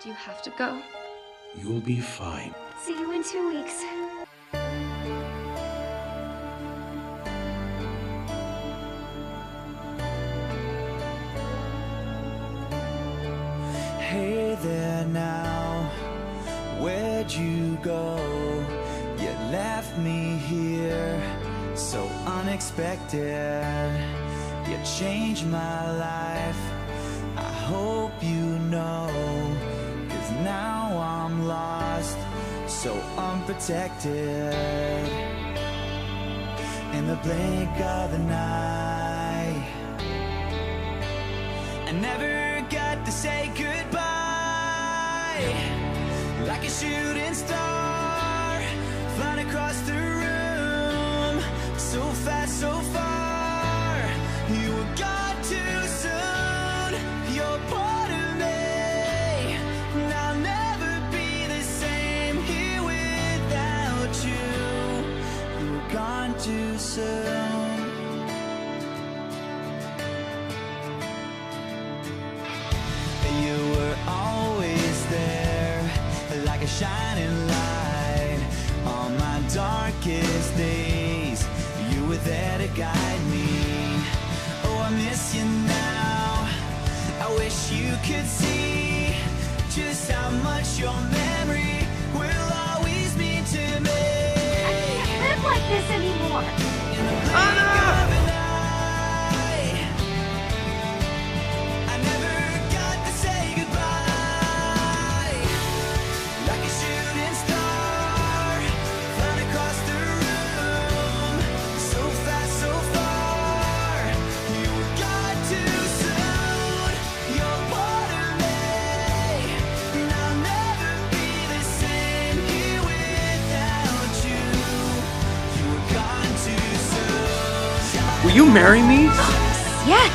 Do you have to go? You'll be fine. See you in 2 weeks. Hey there now, where'd you go? You left me here so unexpected. You changed my life, I hope you know. 'Cause now I'm lost, so unprotected. In the blink of an eye, I never got to say goodbye. Like a shooting star, flying across the room, so fast, so far. You were gone too soon. You're part of me, and I'll never be the same here without you. You were gone too soon. You were always there, like a shining light. On my darkest days, you were there to guide me. Oh, I miss you now. I wish you could see just how much your memory will always mean to me. I can't live like this anymore. In the blink of an eye, I never got to say goodbye. Like a shooting star, flying across the room, so fast, so far. You were gone too soon. You're part of me, and I'll never be the same here without you. You were gone too soon. Will you marry me? Yes!